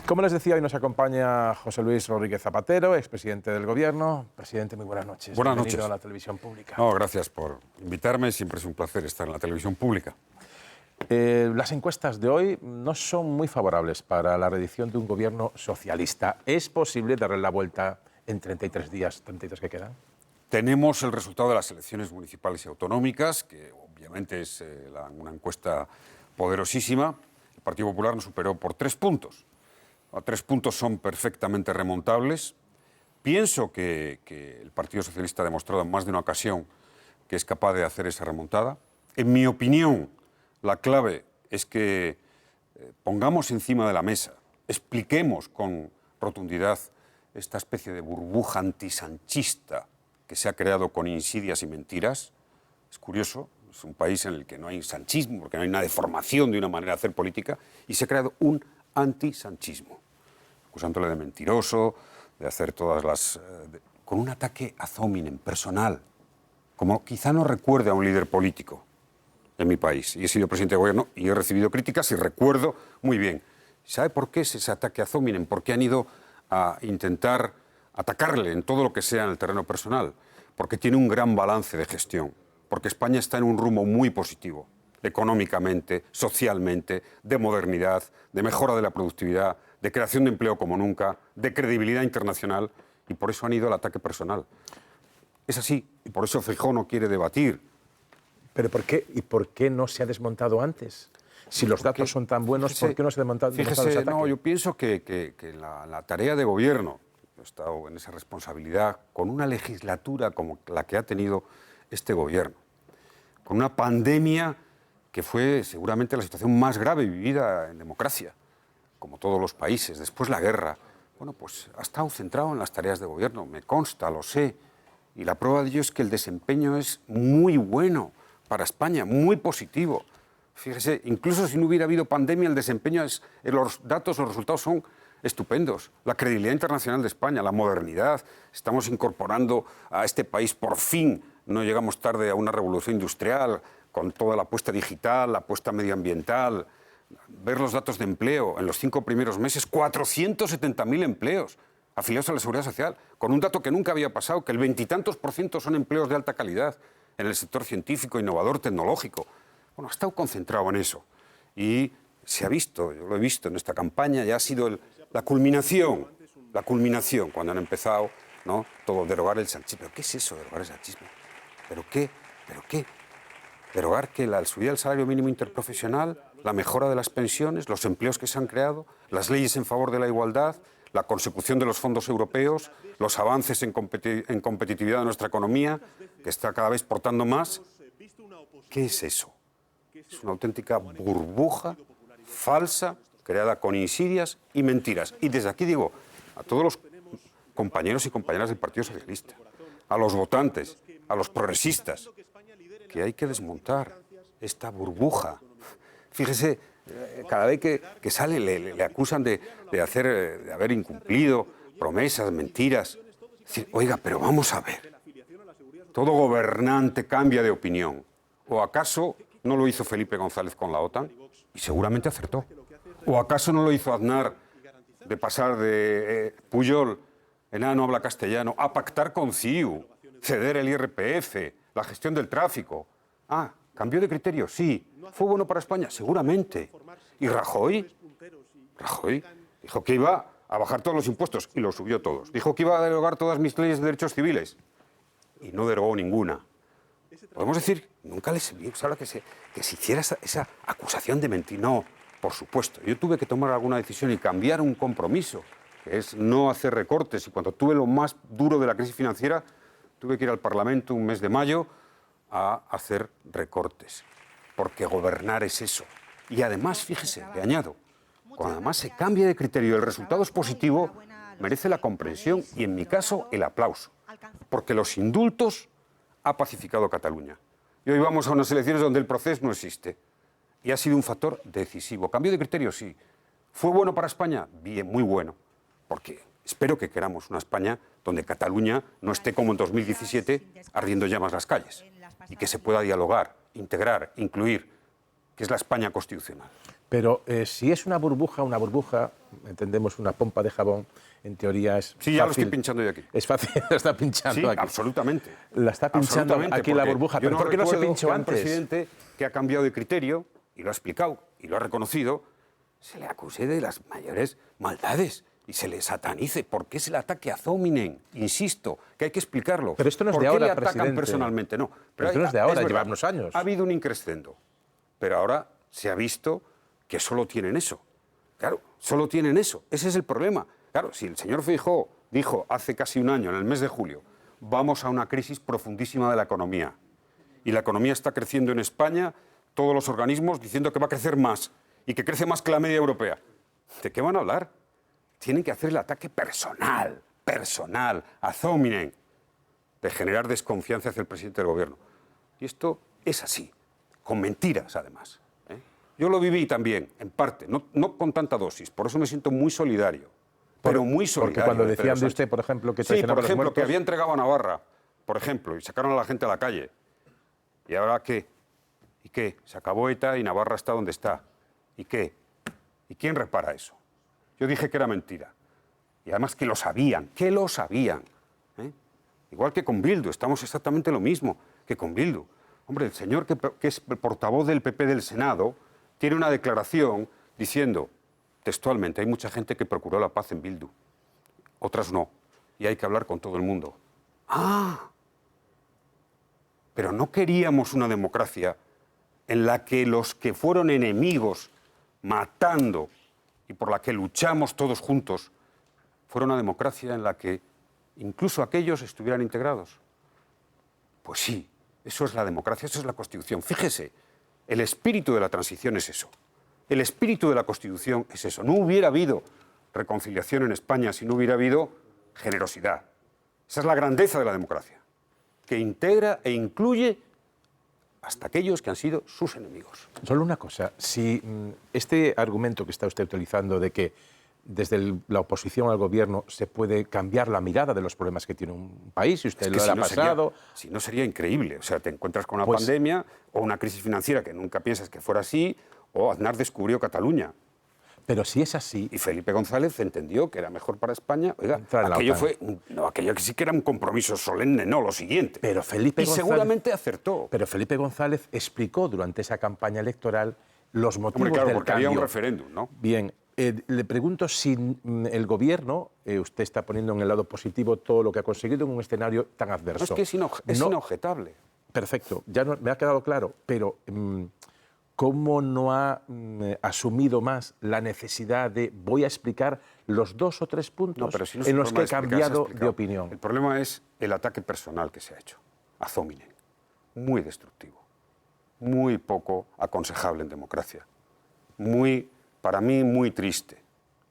Como les decía, hoy nos acompaña José Luis Rodríguez Zapatero, expresidente del Gobierno. Presidente, muy buenas noches. Buenas Bienvenido noches. a la televisión pública. No, gracias por invitarme. Siempre es un placer estar en la televisión pública. Las encuestas de hoy no son muy favorables para la reedición de un gobierno socialista. ¿Es posible darle la vuelta en 33 días, 33 que quedan? Tenemos el resultado de las elecciones municipales y autonómicas, que obviamente es una encuesta poderosísima. El Partido Popular nos superó por 3 puntos. 3 puntos son perfectamente remontables. Pienso que el Partido Socialista ha demostrado en más de una ocasión que es capaz de hacer esa remontada. En mi opinión, la clave es que pongamos encima de la mesa, expliquemos con rotundidad esta especie de burbuja antisanchista que se ha creado con insidias y mentiras. Es curioso, es un país en el que no hay sanchismo, porque no hay una deformación de una manera de hacer política, y se ha creado un antisanchismo, acusándole de mentiroso, de hacer todas las... con un ataque ad hominem, personal, como quizá no recuerde a un líder político en mi país. Y he sido presidente de gobierno y he recibido críticas y recuerdo muy bien. ¿Sabe por qué es ese ataque ad hominem? ¿Por qué han ido a intentar atacarle en todo lo que sea en el terreno personal? Porque tiene un gran balance de gestión, porque España está en un rumbo muy positivo, económicamente, socialmente, de modernidad, de mejora de la productividad, de creación de empleo como nunca, de credibilidad internacional, y por eso han ido al ataque personal. Es así, y por eso Feijóo no quiere debatir. ¿Pero por qué? ¿Y por qué no se ha desmontado antes? Si los datos son tan buenos, Fíjese, ¿por qué no se ha desmontado ese fíjese, ataque? no, yo pienso que la tarea de gobierno, yo he estado en esa responsabilidad, con una legislatura como la que ha tenido este gobierno, con una pandemia que fue seguramente la situación más grave vivida en democracia, como todos los países, después la guerra, bueno, pues ha estado centrado en las tareas de gobierno, me consta, lo sé, y la prueba de ello es que el desempeño es muy bueno para España, muy positivo. Fíjese, incluso si no hubiera habido pandemia, el desempeño los datos, los resultados son estupendos. La credibilidad internacional de España, la modernidad, estamos incorporando a este país por fin, no llegamos tarde a una revolución industrial, con toda la apuesta digital, la apuesta medioambiental. Ver los datos de empleo, en los 5 primeros meses, 470.000 empleos afiliados a la Seguridad Social, con un dato que nunca había pasado, que el 20 y tantos % son empleos de alta calidad en el sector científico, innovador, tecnológico. Bueno, ha estado concentrado en eso. Y se ha visto, yo lo he visto en esta campaña, ya ha sido la culminación, cuando han empezado, ¿no?, todo, derogar el sanchismo. ¿Pero qué es eso, derogar el sanchismo? ¿Pero qué? ¿Derogar que la subida del salario mínimo interprofesional, la mejora de las pensiones, los empleos que se han creado, las leyes en favor de la igualdad, la consecución de los fondos europeos, los avances en competitividad de nuestra economía, que está cada vez exportando más? ¿Qué es eso? Es una auténtica burbuja falsa, creada con insidias y mentiras. Y desde aquí digo a todos los compañeros y compañeras del Partido Socialista, a los votantes, a los progresistas, que hay que desmontar esta burbuja. Fíjese, cada vez que sale le acusan de haber incumplido promesas, mentiras. Es decir, oiga, pero vamos a ver. Todo gobernante cambia de opinión. ¿O acaso no lo hizo Felipe González con la OTAN? Y seguramente acertó. ¿O acaso no lo hizo Aznar de pasar de Pujol, enano habla castellano, a pactar con CiU, ceder el IRPF, la gestión del tráfico? Ah, ¿cambió de criterio? Sí. ¿Fue bueno para España? Seguramente. ¿Y Rajoy? Rajoy dijo que iba a bajar todos los impuestos y los subió todos. Dijo que iba a derogar todas mis leyes de derechos civiles y no derogó ninguna. Podemos decir, nunca les envió que se hiciera esa acusación de mentir. No, por supuesto. Yo tuve que tomar alguna decisión y cambiar un compromiso, que es no hacer recortes. Y cuando tuve lo más duro de la crisis financiera, tuve que ir al Parlamento un mes de mayo a hacer recortes. Porque gobernar es eso. Y además, fíjese, le añado, cuando además se cambia de criterio y el resultado es positivo, merece la comprensión y, en mi caso, el aplauso. Porque los indultos ha pacificado Cataluña. Y hoy vamos a unas elecciones donde el proceso no existe. Y ha sido un factor decisivo. ¿Cambio de criterio? Sí. ¿Fue bueno para España? Bien, muy bueno. Porque espero que queramos una España donde Cataluña no esté como en 2017 ardiendo llamas las calles. Y que se pueda dialogar, integrar, incluir, que es la España constitucional. Pero si es una burbuja, entendemos una pompa de jabón, en teoría es Sí, ya lo estoy pinchando yo aquí. Es fácil, la está pinchando Sí, aquí. absolutamente. La está pinchando aquí la burbuja. ¿Pero por qué no se pinchó antes? Un presidente que ha cambiado de criterio, y lo ha explicado, y lo ha reconocido, se le acuse de las mayores maldades y se le satanice. ¿Por qué es el ataque a Zóminen? Insisto, que hay que explicarlo. Pero esto no es de ¿Por ahora, qué le atacan presidente? Personalmente? No. Pero esto no es de ahora, lleva unos años. Ha habido un increscendo, pero ahora se ha visto que solo tienen eso. Claro, solo tienen eso. Ese es el problema. Claro, si el señor Feijóo dijo hace casi un año, en el mes de julio, vamos a una crisis profundísima de la economía, y la economía está creciendo en España, todos los organismos diciendo que va a crecer más, y que crece más que la media europea. ¿De qué van a hablar? Tienen que hacer el ataque personal, a Zóminen, de generar desconfianza hacia el presidente del gobierno. Y esto es así, con mentiras además. Yo lo viví también, en parte, no con tanta dosis, por eso me siento muy solidario, pero muy solidario. Porque cuando decían de usted, por ejemplo, que sí, por ejemplo, que había entregado a Navarra, por ejemplo, y sacaron a la gente a la calle. ¿Y ahora qué? ¿Y qué? Se acabó ETA y Navarra está donde está. ¿Y qué? ¿Y quién repara eso? Yo dije que era mentira. Y además que lo sabían, Igual que con Bildu, estamos exactamente lo mismo que con Bildu. Hombre, el señor que es el portavoz del PP del Senado tiene una declaración diciendo textualmente, hay mucha gente que procuró la paz en Bildu, otras no, y hay que hablar con todo el mundo. ¡Ah! Pero no queríamos una democracia en la que los que fueron enemigos matando y por la que luchamos todos juntos fuera una democracia en la que incluso aquellos estuvieran integrados. Pues sí, eso es la democracia, eso es la Constitución. Fíjese, el espíritu de la transición es eso. El espíritu de la Constitución es eso. No hubiera habido reconciliación en España si no hubiera habido generosidad. Esa es la grandeza de la democracia, que integra e incluye hasta aquellos que han sido sus enemigos. Solo una cosa, si este argumento que está usted utilizando de que desde la oposición al gobierno se puede cambiar la mirada de los problemas que tiene un país, y usted lo ha pasado... Si no, sería increíble. O sea, te encuentras con una pandemia o una crisis financiera que nunca piensas que fuera así, o Aznar descubrió Cataluña. Pero si es así... Y Felipe González entendió que era mejor para España. Oiga, aquello sí que era un compromiso solemne, no lo siguiente. Pero Felipe González, seguramente acertó. Pero Felipe González explicó durante esa campaña electoral los motivos del porque cambio. Había un referéndum, ¿no? Bien, le pregunto si el gobierno, usted está poniendo en el lado positivo todo lo que ha conseguido en un escenario tan adverso. No, es que es inobjetable. Perfecto, ya me ha quedado claro, pero... ¿cómo no ha asumido más la necesidad de voy a explicar los 2 o 3 puntos en los que he cambiado de opinión? El problema es el ataque personal que se ha hecho a Zóminen. Muy destructivo, muy poco aconsejable en democracia. Para mí, muy triste.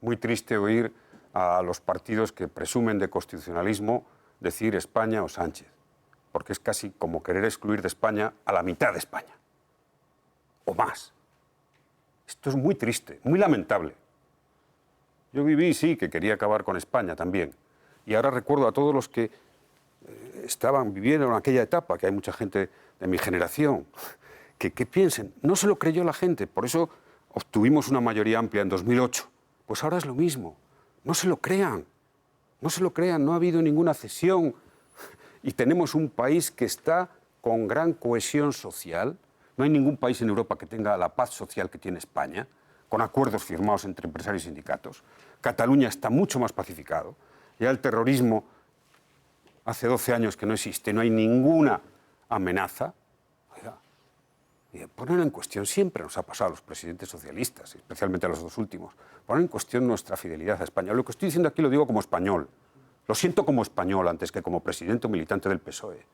Muy triste oír a los partidos que presumen de constitucionalismo decir España o Sánchez, porque es casi como querer excluir de España a la mitad de España. O más. Esto es muy triste, muy lamentable. Yo viví, sí, que quería acabar con España también. Y ahora recuerdo a todos los que viviendo en aquella etapa, que hay mucha gente de mi generación, que piensen. No se lo creyó la gente, por eso obtuvimos una mayoría amplia en 2008. Pues ahora es lo mismo. No se lo crean. No se lo crean, no ha habido ninguna cesión. Y tenemos un país que está con gran cohesión social. No hay ningún país en Europa que tenga la paz social que tiene España, con acuerdos firmados entre empresarios y sindicatos. Cataluña está mucho más pacificado. Ya el terrorismo hace 12 años que no existe, no hay ninguna amenaza. Oiga, poner en cuestión, siempre nos ha pasado a los presidentes socialistas, especialmente a los 2 últimos, poner en cuestión nuestra fidelidad a España. Lo que estoy diciendo aquí lo digo como español. Lo siento como español antes que como presidente o militante del PSOE.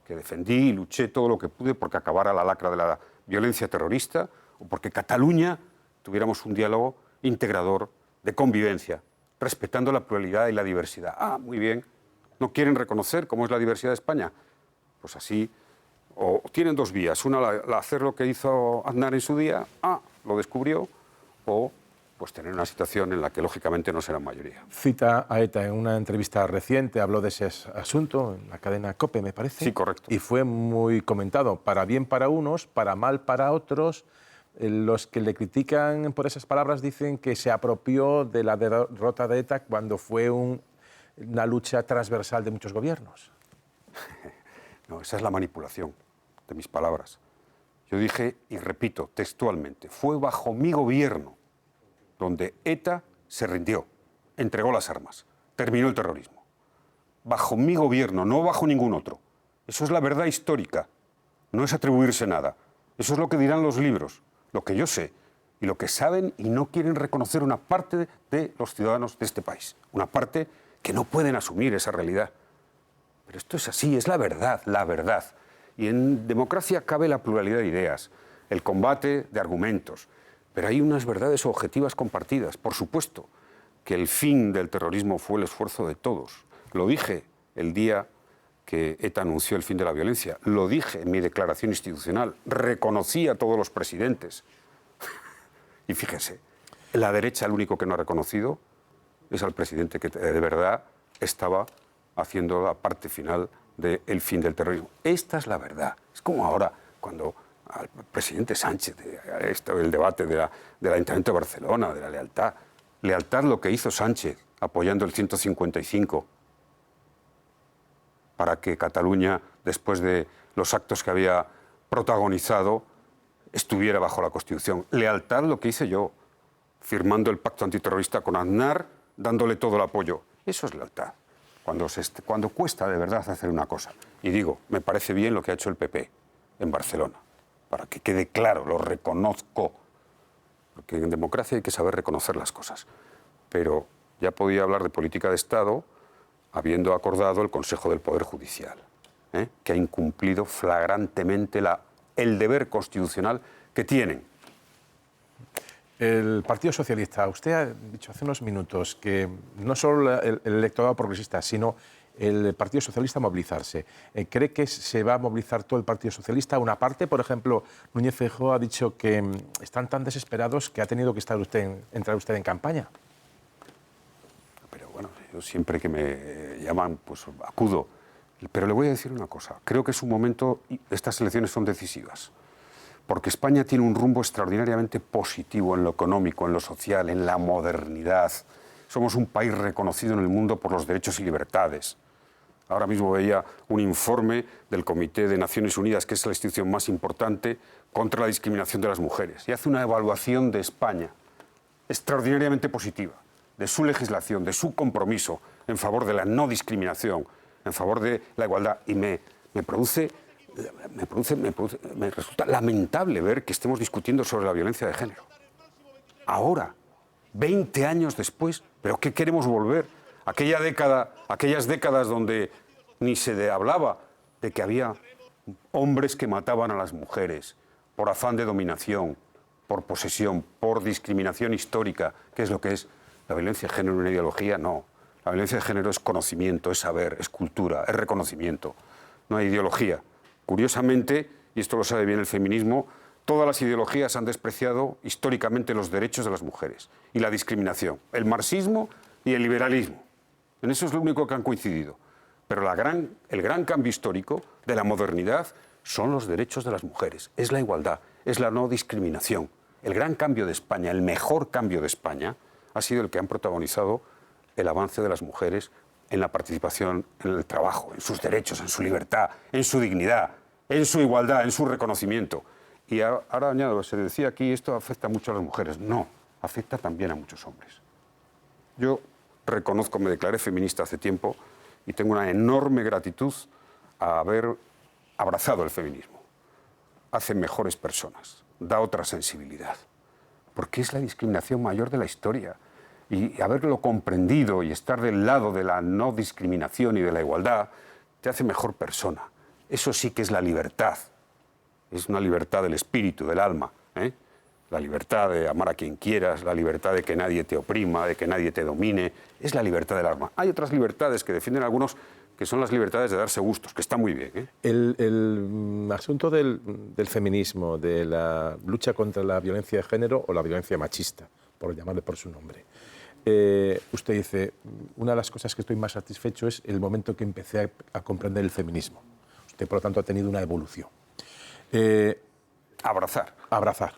Que defendí y luché todo lo que pude porque acabara la lacra de la violencia terrorista o porque Cataluña tuviéramos un diálogo integrador de convivencia, respetando la pluralidad y la diversidad. Ah, muy bien. ¿No quieren reconocer cómo es la diversidad de España? Pues así. O tienen 2 vías. Una, hacer lo que hizo Aznar en su día, lo descubrió, o pues tener una situación en la que lógicamente no serán mayoría. Cita a ETA en una entrevista reciente, habló de ese asunto en la cadena COPE, me parece. Sí, correcto. Y fue muy comentado, para bien para unos, para mal para otros, Los que le critican por esas palabras dicen que se apropió de la derrota de ETA cuando fue una lucha transversal de muchos gobiernos. No, esa es la manipulación de mis palabras. Yo dije, y repito textualmente, fue bajo mi gobierno donde ETA se rindió, entregó las armas, terminó el terrorismo. Bajo mi gobierno, no bajo ningún otro. Eso es la verdad histórica, no es atribuirse nada. Eso es lo que dirán los libros, lo que yo sé y lo que saben y no quieren reconocer una parte de los ciudadanos de este país. Una parte que no pueden asumir esa realidad. Pero esto es así, es la verdad, la verdad. Y en democracia cabe la pluralidad de ideas, el combate de argumentos. Pero hay unas verdades objetivas compartidas. Por supuesto que el fin del terrorismo fue el esfuerzo de todos. Lo dije el día que ETA anunció el fin de la violencia. Lo dije en mi declaración institucional. Reconocí a todos los presidentes. Y fíjese, la derecha, el único que no ha reconocido es al presidente que de verdad estaba haciendo la parte final del fin del terrorismo. Esta es la verdad. Es como ahora, cuando al presidente Sánchez, el debate del Ayuntamiento de Barcelona, de la lealtad. Lealtad lo que hizo Sánchez, apoyando el 155, para que Cataluña, después de los actos que había protagonizado, estuviera bajo la Constitución. Lealtad lo que hice yo, firmando el pacto antiterrorista con Aznar, dándole todo el apoyo. Eso es lealtad. Cuando cuesta de verdad hacer una cosa. Y digo, me parece bien lo que ha hecho el PP en Barcelona, para que quede claro, lo reconozco. Porque en democracia hay que saber reconocer las cosas. Pero ya podía hablar de política de Estado habiendo acordado el Consejo del Poder Judicial, que ha incumplido flagrantemente el deber constitucional que tienen. El Partido Socialista, usted ha dicho hace unos minutos que no solo el electorado progresista, sino el Partido Socialista movilizarse. ¿Cree que se va a movilizar todo el Partido Socialista? Una parte, por ejemplo, Núñez Feijóo ha dicho que están tan desesperados que ha tenido que entrar usted en campaña. Pero bueno, yo siempre que me llaman, pues acudo. Pero le voy a decir una cosa. Creo que es un momento, estas elecciones son decisivas, porque España tiene un rumbo extraordinariamente positivo en lo económico, en lo social, en la modernidad. Somos un país reconocido en el mundo por los derechos y libertades. Ahora mismo veía un informe del Comité de Naciones Unidas, que es la institución más importante contra la discriminación de las mujeres, y hace una evaluación de España extraordinariamente positiva, de su legislación, de su compromiso en favor de la no discriminación, en favor de la igualdad. Y me resulta lamentable ver que estemos discutiendo sobre la violencia de género. Ahora, 20 años después, ¿pero qué queremos volver? Aquellas décadas donde ni se hablaba de que había hombres que mataban a las mujeres por afán de dominación, por posesión, por discriminación histórica. ¿Qué es lo que es? ¿La violencia de género una ideología? No. La violencia de género es conocimiento, es saber, es cultura, es reconocimiento. No hay ideología. Curiosamente, y esto lo sabe bien el feminismo, todas las ideologías han despreciado históricamente los derechos de las mujeres y la discriminación. El marxismo y el liberalismo. En eso es lo único que han coincidido. Pero el gran cambio histórico de la modernidad son los derechos de las mujeres. Es la igualdad, es la no discriminación. El gran cambio de España, el mejor cambio de España, ha sido el que han protagonizado el avance de las mujeres en la participación en el trabajo, en sus derechos, en su libertad, en su dignidad, en su igualdad, en su reconocimiento. Y ahora añado, se decía aquí, esto afecta mucho a las mujeres. No, afecta también a muchos hombres. Yo reconozco, me declaré feminista hace tiempo y tengo una enorme gratitud a haber abrazado el feminismo. Hace mejores personas, da otra sensibilidad, porque es la discriminación mayor de la historia. Y haberlo comprendido y estar del lado de la no discriminación y de la igualdad te hace mejor persona. Eso sí que es la libertad. Es una libertad del espíritu, del alma. La libertad de amar a quien quieras, la libertad de que nadie te oprima, de que nadie te domine. Es la libertad del alma. Hay otras libertades que defienden algunos, que son las libertades de darse gustos, que está muy bien. El asunto del feminismo, de la lucha contra la violencia de género o la violencia machista, por llamarle por su nombre. Usted dice, una de las cosas que estoy más satisfecho es el momento que empecé a comprender el feminismo. Usted, por lo tanto, ha tenido una evolución. Abrazar. Abrazar.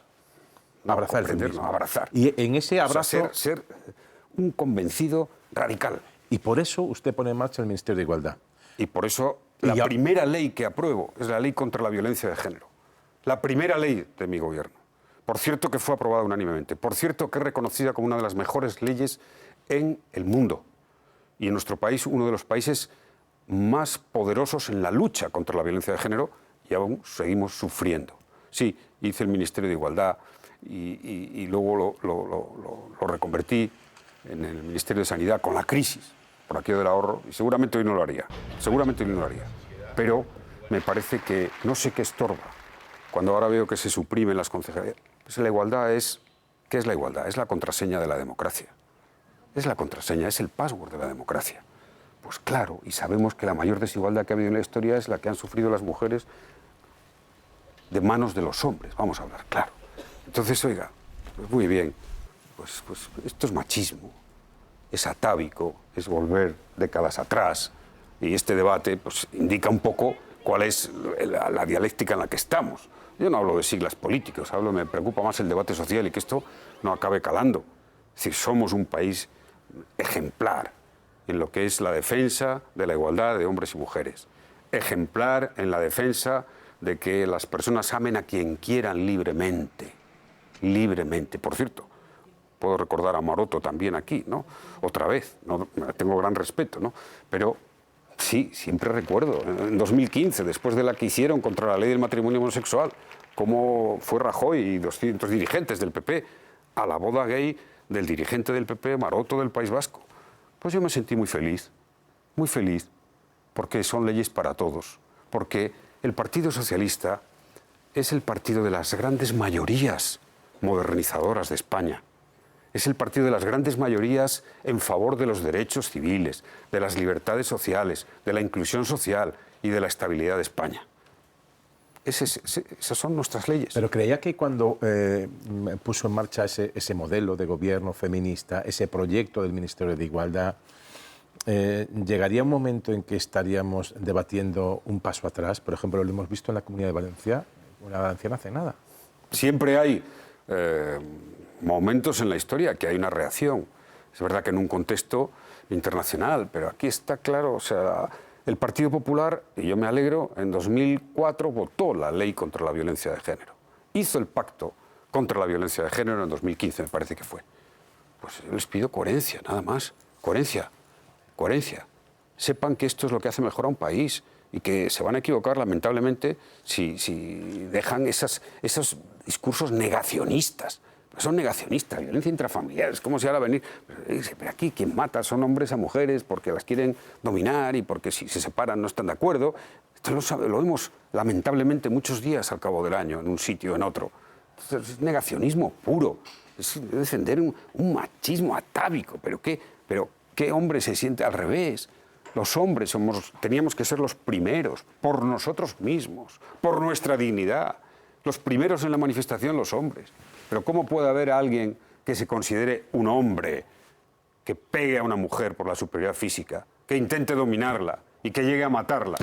No, abrazar el comprender, feminismo. no, abrazar. Y en ese abrazo... O sea, ser un convencido radical. Y por eso usted pone en marcha el Ministerio de Igualdad. Y por eso la primera ley que apruebo es la ley contra la violencia de género. La primera ley de mi gobierno. Por cierto que fue aprobada unánimemente. Por cierto que es reconocida como una de las mejores leyes en el mundo. Y en nuestro país, uno de los países más poderosos en la lucha contra la violencia de género, y aún seguimos sufriendo. Sí, hice el Ministerio de Igualdad y luego lo reconvertí en el Ministerio de Sanidad con la crisis, por aquello del ahorro, y seguramente hoy no lo haría. Seguramente hoy no lo haría. Pero me parece que no sé qué estorba. Cuando ahora veo que se suprimen las concejalías, pues la igualdad es... ¿Qué es la igualdad? Es la contraseña de la democracia. Es la contraseña, es el password de la democracia. Pues claro, y sabemos que la mayor desigualdad que ha habido en la historia es la que han sufrido las mujeres de manos de los hombres, vamos a hablar, claro. Entonces, oiga, pues muy bien, pues esto es machismo, es atávico, es volver décadas atrás, y este debate pues indica un poco cuál es la dialéctica en la que estamos. Yo no hablo de siglas políticos, me preocupa más el debate social y que esto no acabe calando. Es decir, somos un país ejemplar en lo que es la defensa de la igualdad de hombres y mujeres, ejemplar en la defensa de que las personas amen a quien quieran libremente, libremente. Por cierto, puedo recordar a Maroto también aquí, ¿no? Otra vez, ¿no? Tengo gran respeto, ¿no? Pero sí, siempre recuerdo, en 2015, después de la que hicieron contra la ley del matrimonio homosexual, cómo fue Rajoy y 200 dirigentes del PP a la boda gay del dirigente del PP, Maroto, del País Vasco. Pues yo me sentí muy feliz, porque son leyes para todos, porque el Partido Socialista es el partido de las grandes mayorías modernizadoras de España. Es el partido de las grandes mayorías en favor de los derechos civiles, de las libertades sociales, de la inclusión social y de la estabilidad de España. Esas son nuestras leyes. Pero creía que cuando puso en marcha ese modelo de gobierno feminista, ese proyecto del Ministerio de Igualdad, llegaría un momento en que estaríamos debatiendo un paso atrás. Por ejemplo, lo hemos visto en la Comunidad de Valencia. La Valencia no hace nada. Siempre hay momentos en la historia que hay una reacción. Es verdad que en un contexto internacional, pero aquí está claro, o sea, el Partido Popular, y yo me alegro, en 2004 votó la ley contra la violencia de género. Hizo el pacto contra la violencia de género en 2015, me parece que fue. Pues yo les pido coherencia, nada más. Coherencia. Sepan que esto es lo que hace mejor a un país y que se van a equivocar, lamentablemente, si dejan esos discursos negacionistas. Son negacionistas, violencia intrafamiliar, es como si ahora venir... Pero aquí quien mata son hombres a mujeres porque las quieren dominar y porque si se separan no están de acuerdo. Esto lo vemos lamentablemente muchos días al cabo del año, en un sitio o en otro. Entonces, es negacionismo puro, es defender un machismo atávico. ¿Pero qué hombre se siente al revés? Los hombres teníamos que ser los primeros, por nosotros mismos, por nuestra dignidad. Los primeros en la manifestación, los hombres. Pero ¿cómo puede haber alguien que se considere un hombre, que pegue a una mujer por la superioridad física, que intente dominarla y que llegue a matarla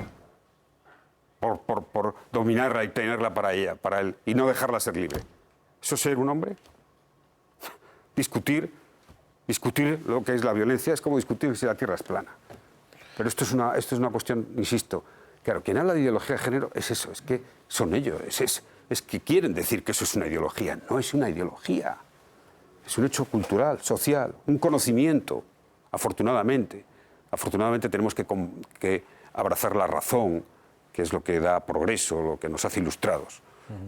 por dominarla y tenerla para ella, para él, y no dejarla ser libre? ¿Eso es ser un hombre? Discutir lo que es la violencia es como discutir si la Tierra es plana. Pero esto es una cuestión, insisto, claro, quien habla de ideología de género es eso, es que son ellos, es que quieren decir que eso es una ideología. No es una ideología, es un hecho cultural, social, un conocimiento, afortunadamente. Afortunadamente tenemos que abrazar la razón, que es lo que da progreso, lo que nos hace ilustrados.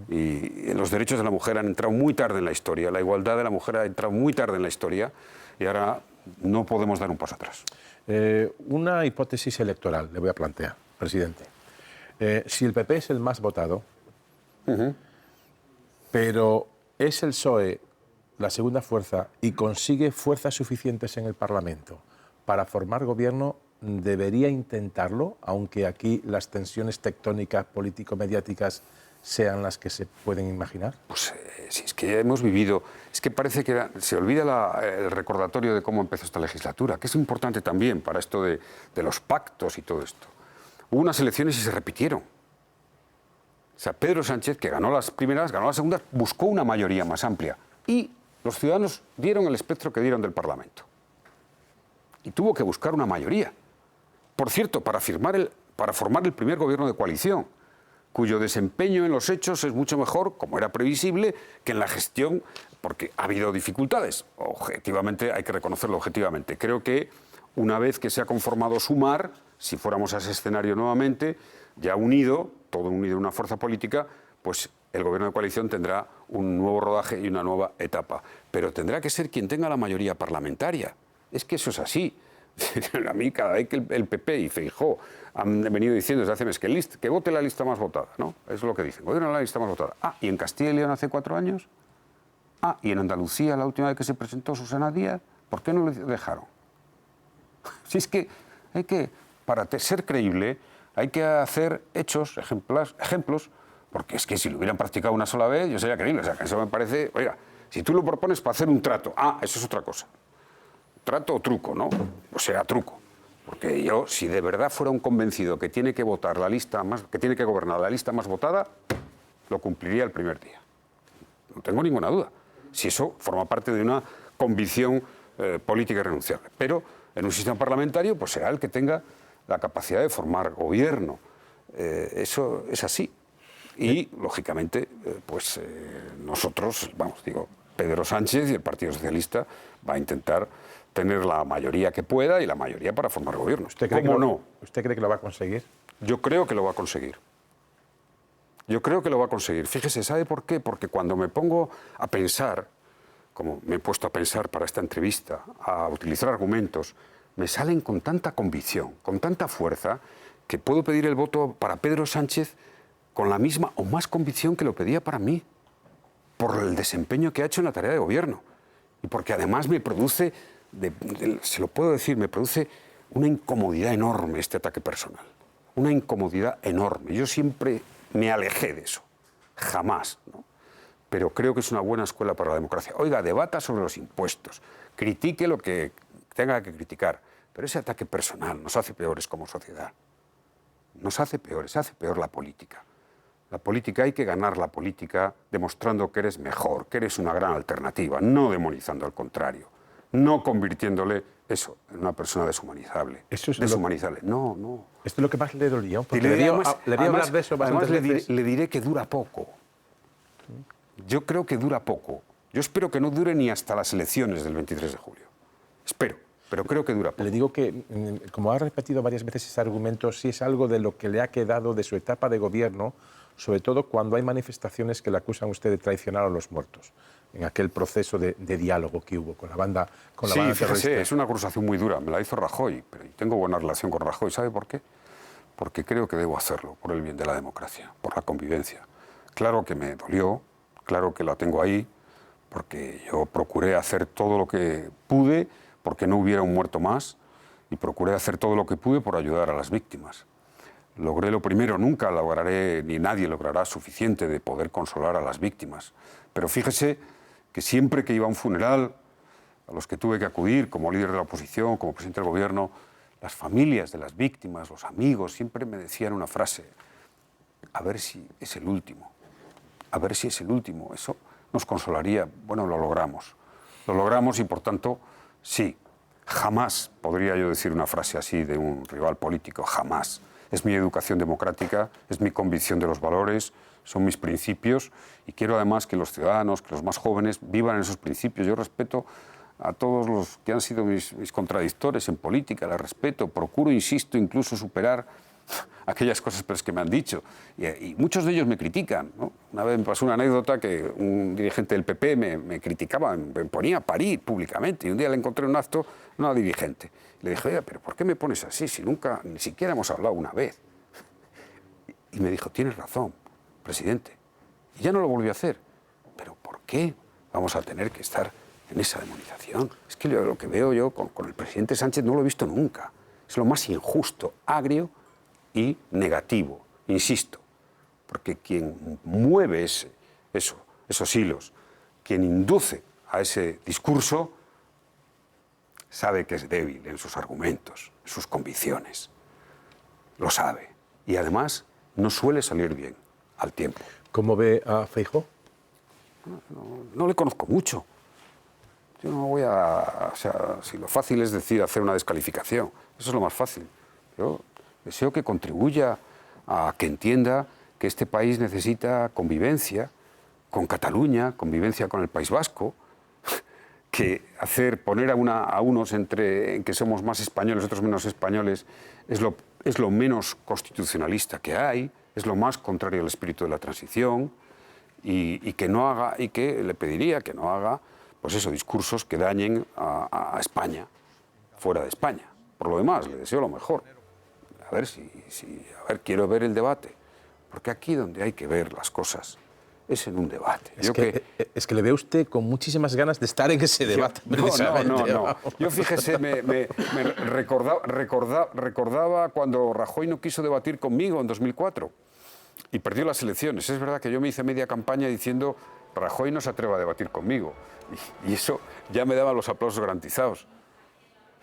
Y los derechos de la mujer han entrado muy tarde en la historia, la igualdad de la mujer ha entrado muy tarde en la historia y ahora no podemos dar un paso atrás. Una hipótesis electoral le voy a plantear, presidente. Si el PP es el más votado, pero es el PSOE la segunda fuerza y consigue fuerzas suficientes en el Parlamento para formar gobierno, debería intentarlo, aunque aquí las tensiones tectónicas político-mediáticas sean las que se pueden imaginar. Pues si es que hemos vivido, es que parece que se olvida el recordatorio de cómo empezó esta legislatura, que es importante también para esto de los pactos y todo esto. Hubo unas elecciones y se repitieron. O sea, Pedro Sánchez, que ganó las primeras, ganó las segundas, buscó una mayoría más amplia. Y los ciudadanos dieron el espectro que dieron del Parlamento. Y tuvo que buscar una mayoría. Por cierto, para formar el primer gobierno de coalición, cuyo desempeño en los hechos es mucho mejor, como era previsible, que en la gestión, porque ha habido dificultades. Objetivamente, hay que reconocerlo objetivamente. Creo que una vez que se ha conformado Sumar, si fuéramos a ese escenario nuevamente, ya unido, todo unido en una fuerza política, pues el gobierno de coalición tendrá un nuevo rodaje y una nueva etapa. Pero tendrá que ser quien tenga la mayoría parlamentaria. Es que eso es así. A mí cada vez que el PP y Feijóo han venido diciendo desde hace meses que vote la lista más votada, ¿no? Es lo que dicen, gobierno la lista más votada. Ah, ¿y en Castilla y León hace 4 años? Ah, ¿y en Andalucía la última vez que se presentó Susana Díaz? ¿Por qué no lo dejaron? Si es que hay que, para ser creíble, hay que hacer hechos, ejemplos, porque es que si lo hubieran practicado una sola vez, yo sería creíble. O sea, que eso me parece, oiga, si tú lo propones para hacer un trato, eso es otra cosa. Trato o truco, ¿no? O sea, truco. Porque yo, si de verdad fuera un convencido que tiene que votar la lista más, que tiene que gobernar la lista más votada, lo cumpliría el primer día. No tengo ninguna duda. Si eso forma parte de una convicción política irrenunciable. Pero en un sistema parlamentario, pues será el que tenga la capacidad de formar gobierno. Eso es así. Y, lógicamente, nosotros, Pedro Sánchez y el Partido Socialista va a intentar tener la mayoría que pueda y la mayoría para formar gobierno. ¿Usted cree que lo va a conseguir? Yo creo que lo va a conseguir. Yo creo que lo va a conseguir. Fíjese, ¿sabe por qué? Porque cuando me pongo a pensar, como me he puesto a pensar para esta entrevista, a utilizar argumentos, me salen con tanta convicción, con tanta fuerza, que puedo pedir el voto para Pedro Sánchez con la misma o más convicción que lo pedía para mí, por el desempeño que ha hecho en la tarea de gobierno. Y porque además me produce, se lo puedo decir, me produce una incomodidad enorme este ataque personal. Una incomodidad enorme. Yo siempre me alejé de eso. Jamás, ¿no? Pero creo que es una buena escuela para la democracia. Oiga, debata sobre los impuestos. Critique lo que tenga que criticar. Pero ese ataque personal nos hace peores como sociedad. Nos hace peores, hace peor la política. La política, hay que ganar la política demostrando que eres mejor, que eres una gran alternativa, no demonizando al contrario, no convirtiéndole eso en una persona deshumanizable. Eso es deshumanizable. No. Esto es lo que más le dolió. Porque le voy a hablar de eso bastantes veces. Le diré que dura poco. Yo creo que dura poco. Yo espero que no dure ni hasta las elecciones del 23 de julio. Espero, pero creo que dura poco. Le digo que, como ha repetido varias veces ese argumento, sí es algo de lo que le ha quedado de su etapa de gobierno, sobre todo cuando hay manifestaciones que le acusan a usted de traicionar a los muertos, en aquel proceso de diálogo que hubo con la banda terrorista. Fíjese, es una acusación muy dura, me la hizo Rajoy, pero tengo buena relación con Rajoy. ¿Sabe por qué? Porque creo que debo hacerlo, por el bien de la democracia, por la convivencia. Claro que me dolió, claro que la tengo ahí, porque yo procuré hacer todo lo que pude porque no hubiera un muerto más y procuré hacer todo lo que pude por ayudar a las víctimas. Logré lo primero, nunca lograré, ni nadie logrará suficiente de poder consolar a las víctimas. Pero fíjese que siempre que iba a un funeral, a los que tuve que acudir como líder de la oposición, como presidente del gobierno, las familias de las víctimas, los amigos, siempre me decían una frase: a ver si es el último, a ver si es el último. Eso nos consolaría. Bueno, lo logramos y por tanto, sí, jamás podría yo decir una frase así de un rival político, jamás. Es mi educación democrática, es mi convicción de los valores, son mis principios y quiero además que los ciudadanos, que los más jóvenes vivan esos principios. Yo respeto a todos los que han sido mis contradictores en política, les respeto, procuro, insisto, incluso superar aquellas cosas que me han dicho. Y muchos de ellos me critican, ¿no? Una vez me pasó una anécdota que un dirigente del PP me criticaba, me ponía a parir públicamente, y un día le encontré en un acto una dirigente. Le dije: oiga, ¿pero por qué me pones así si nunca, ni siquiera hemos hablado una vez? Y me dijo: tienes razón, presidente. Y ya no lo volví a hacer. ¿Pero por qué vamos a tener que estar en esa demonización? Es que lo que veo yo con el presidente Sánchez no lo he visto nunca. Es lo más injusto, agrio y negativo, insisto. Porque quien mueve esos hilos, quien induce a ese discurso, sabe que es débil en sus argumentos, en sus convicciones. Lo sabe. Y además no suele salir bien. al tiempo. ¿Cómo ve a Feijóo? No le conozco mucho. Yo no voy a... O sea, si lo fácil es decir, hacer una descalificación, eso es lo más fácil. Yo deseo que contribuya a que entienda que este país necesita convivencia con Cataluña, convivencia con el País Vasco, que poner a unos en que somos más españoles, otros menos españoles, es lo menos constitucionalista que hay, es lo más contrario al espíritu de la transición, y que no haga, y que le pediría que no haga, pues eso, discursos que dañen a España, fuera de España. Por lo demás, le deseo lo mejor. A ver, quiero ver el debate, porque aquí donde hay que ver las cosas es en un debate. Es que le ve usted con muchísimas ganas de estar en ese debate. No. Yo, fíjese, me recordaba cuando Rajoy no quiso debatir conmigo en 2004 y perdió las elecciones. Es verdad que yo me hice media campaña diciendo Rajoy no se atreva a debatir conmigo. Y eso ya me daba los aplausos garantizados.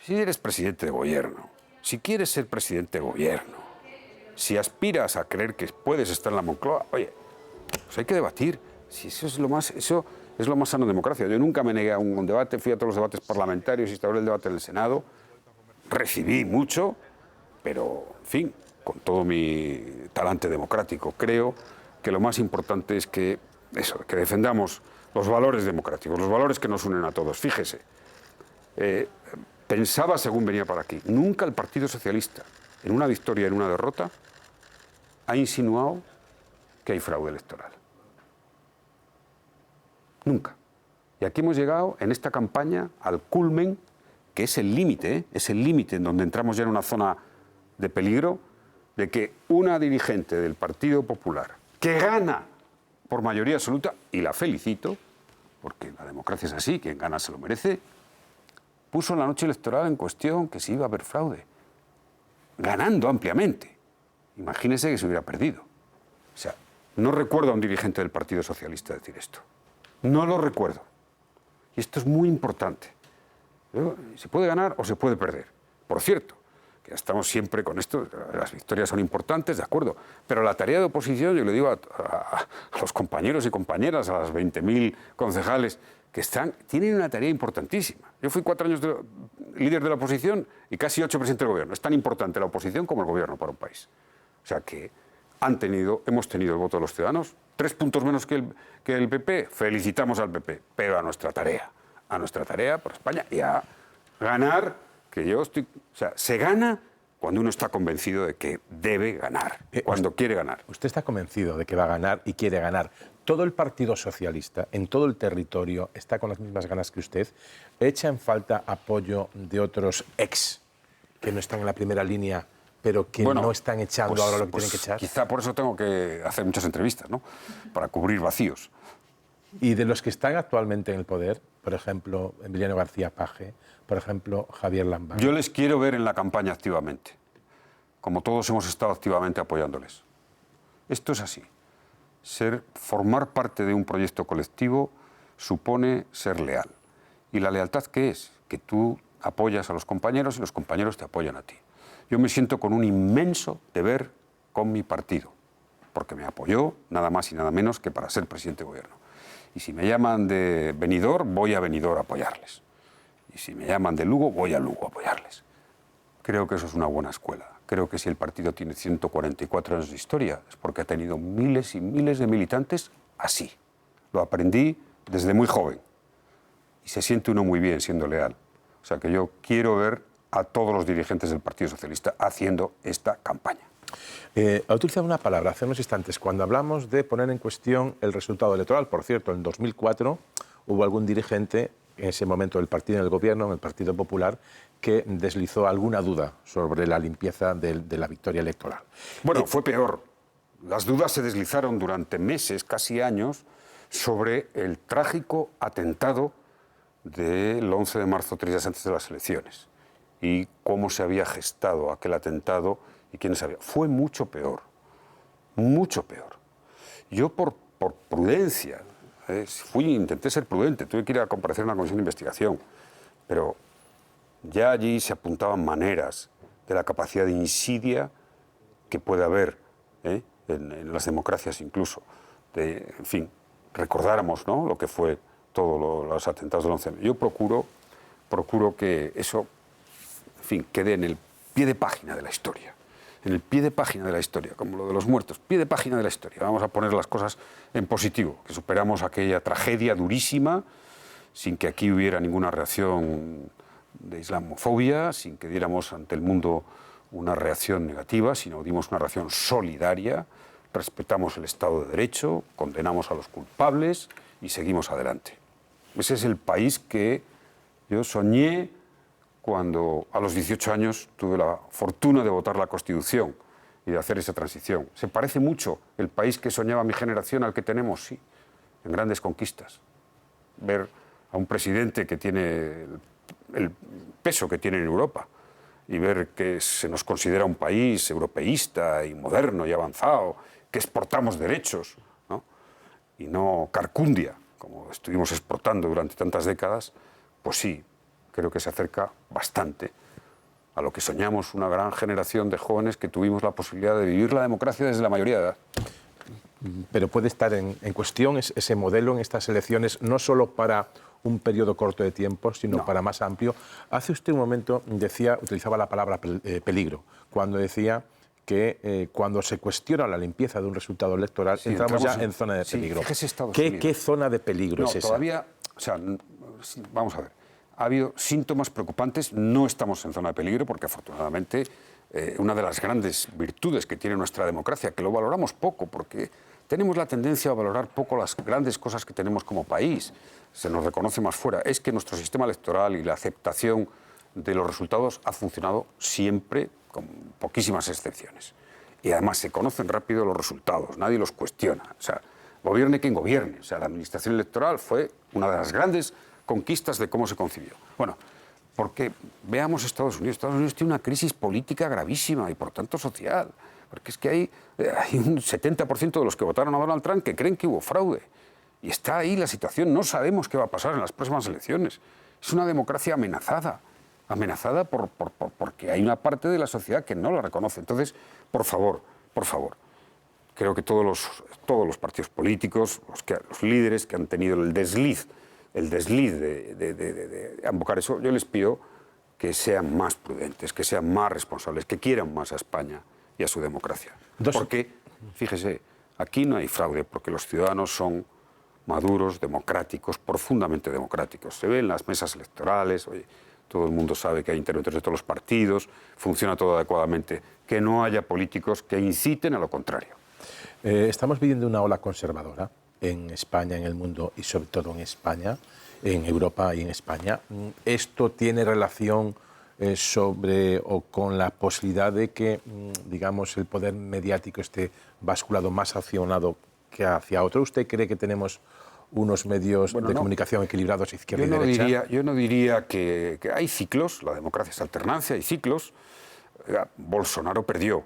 Si eres presidente de gobierno, si quieres ser presidente de gobierno, si aspiras a creer que puedes estar en la Moncloa, oye, pues hay que debatir. Si eso es lo más sano en democracia. Yo nunca me negué a un debate, fui a todos los debates parlamentarios, instauré el debate en el Senado, recibí mucho, pero, en fin, con todo mi talante democrático, creo que lo más importante es que defendamos los valores democráticos, los valores que nos unen a todos. Fíjese, pensaba según venía para aquí, nunca el Partido Socialista, en una victoria, en una derrota, ha insinuado que hay fraude electoral. Nunca. Y aquí hemos llegado, en esta campaña, al culmen, que es el límite, es el límite en donde entramos ya en una zona de peligro, de que una dirigente del Partido Popular, que gana por mayoría absoluta, y la felicito, porque la democracia es así, quien gana se lo merece, puso en la noche electoral en cuestión que si iba a haber fraude, ganando ampliamente. Imagínese que se hubiera perdido. O sea, no recuerdo a un dirigente del Partido Socialista decir esto. No lo recuerdo. Y esto es muy importante. Se puede ganar o se puede perder. Por cierto, que ya estamos siempre con esto, las victorias son importantes, de acuerdo, pero la tarea de oposición, yo le digo a los compañeros y compañeras, a las 20.000 concejales que tienen una tarea importantísima. Yo fui 4 años líder de la oposición y casi 8 presidente del gobierno. Es tan importante la oposición como el gobierno para un país. O sea que hemos tenido el voto de los ciudadanos, 3 puntos menos que el PP, felicitamos al PP, pero a nuestra tarea por España y a ganar, se gana cuando uno está convencido de que debe ganar, cuando quiere ganar. Usted está convencido de que va a ganar y quiere ganar. Todo el Partido Socialista, en todo el territorio, está con las mismas ganas que usted. ¿Echa en falta apoyo de otros que no están en la primera línea, pero que no están echando ahora lo que tienen que echar? Quizá por eso tengo que hacer muchas entrevistas, ¿no? Para cubrir vacíos. Y de los que están actualmente en el poder, por ejemplo, Emiliano García Paje, por ejemplo, Javier Lambán. Yo les quiero ver en la campaña activamente, como todos hemos estado activamente apoyándoles. Esto es así. Formar parte de un proyecto colectivo supone ser leal. ¿Y la lealtad qué es? Que tú apoyas a los compañeros y los compañeros te apoyan a ti. Yo me siento con un inmenso deber con mi partido, porque me apoyó nada más y nada menos que para ser presidente de gobierno. Y si me llaman de Benidorm, voy a Benidorm a apoyarles. Y si me llaman de Lugo, voy a Lugo a apoyarles. Creo que eso es una buena escuela. Creo que si el partido tiene 144 años de historia es porque ha tenido miles y miles de militantes así. Lo aprendí desde muy joven. Y se siente uno muy bien siendo leal. O sea que yo quiero ver a todos los dirigentes del Partido Socialista haciendo esta campaña. Ha utilizado una palabra hace unos instantes cuando hablamos de poner en cuestión el resultado electoral. Por cierto, en 2004 hubo algún dirigente en ese momento del partido en el gobierno, en el Partido Popular, que deslizó alguna duda sobre la limpieza de la victoria electoral. Bueno, fue peor. Las dudas se deslizaron durante meses, casi años, sobre el trágico atentado del 11 de marzo, 3 días antes de las elecciones, y cómo se había gestado aquel atentado y quiénes había. Fue mucho peor, mucho peor. Yo por prudencia, intenté ser prudente, tuve que ir a comparecer en una comisión de investigación, pero ya allí se apuntaban maneras de la capacidad de insidia que puede haber en las democracias incluso, en fin, recordáramos, ¿no?, lo que fue todos los atentados del 11M. Yo procuro que eso, en fin, quede en el pie de página de la historia. En el pie de página de la historia, como lo de los muertos, pie de página de la historia. Vamos a poner las cosas en positivo, que superamos aquella tragedia durísima, sin que aquí hubiera ninguna reacción de islamofobia, sin que diéramos ante el mundo una reacción negativa, sino dimos una reacción solidaria, respetamos el Estado de Derecho, condenamos a los culpables y seguimos adelante. Ese es el país que yo soñé cuando a los 18 años tuve la fortuna de votar la Constitución y de hacer esa transición. ¿Se parece mucho el país que soñaba mi generación al que tenemos? Sí, en grandes conquistas. Ver a un presidente que tiene el peso que tiene en Europa y ver que se nos considera un país europeísta y moderno y avanzado, que exportamos derechos, ¿no?, y no carcundia, como estuvimos exportando durante tantas décadas, pues sí, creo que se acerca bastante a lo que soñamos una gran generación de jóvenes que tuvimos la posibilidad de vivir la democracia desde la mayoría de edad. Pero puede estar en cuestión ese modelo en estas elecciones, no solo para un periodo corto de tiempo, sino para más amplio. Hace usted un momento utilizaba la palabra peligro, cuando decía que cuando se cuestiona la limpieza de un resultado electoral, entramos ya en zona de peligro. ¿Qué zona de peligro es esa? Todavía, o sea, vamos a ver, ha habido síntomas preocupantes, no estamos en zona de peligro, porque afortunadamente una de las grandes virtudes que tiene nuestra democracia, que lo valoramos poco, porque tenemos la tendencia a valorar poco las grandes cosas que tenemos como país, se nos reconoce más fuera, es que nuestro sistema electoral y la aceptación de los resultados ha funcionado siempre, con poquísimas excepciones. Y además se conocen rápido los resultados, nadie los cuestiona. O sea, gobierne quien gobierne. O sea, la administración electoral fue una de las grandes conquistas de cómo se concibió. Bueno, porque veamos Estados Unidos. Estados Unidos tiene una crisis política gravísima y por tanto social. Porque es que hay un 70% de los que votaron a Donald Trump que creen que hubo fraude. Y está ahí la situación. No sabemos qué va a pasar en las próximas elecciones. Es una democracia amenazada. Amenazada porque hay una parte de la sociedad que no la reconoce. Entonces, por favor, creo que todos los partidos políticos, los líderes que han tenido el desliz de invocar eso, yo les pido que sean más prudentes, que sean más responsables, que quieran más a España y a su democracia. Porque, fíjese, aquí no hay fraude, porque los ciudadanos son maduros, democráticos, profundamente democráticos. Se ve en las mesas electorales, oye, todo el mundo sabe que hay interventores de todos los partidos, funciona todo adecuadamente, que no haya políticos que inciten a lo contrario. Estamos viviendo una ola conservadora en España, en el mundo y sobre todo en España, en Europa y en España. ¿Esto tiene relación con la posibilidad de que, digamos, el poder mediático esté basculado más hacia un lado que hacia otro? ¿Usted cree que tenemos unos medios de comunicación equilibrados izquierda y derecha? Yo no diría que hay ciclos, la democracia es alternancia, hay ciclos. Bolsonaro perdió,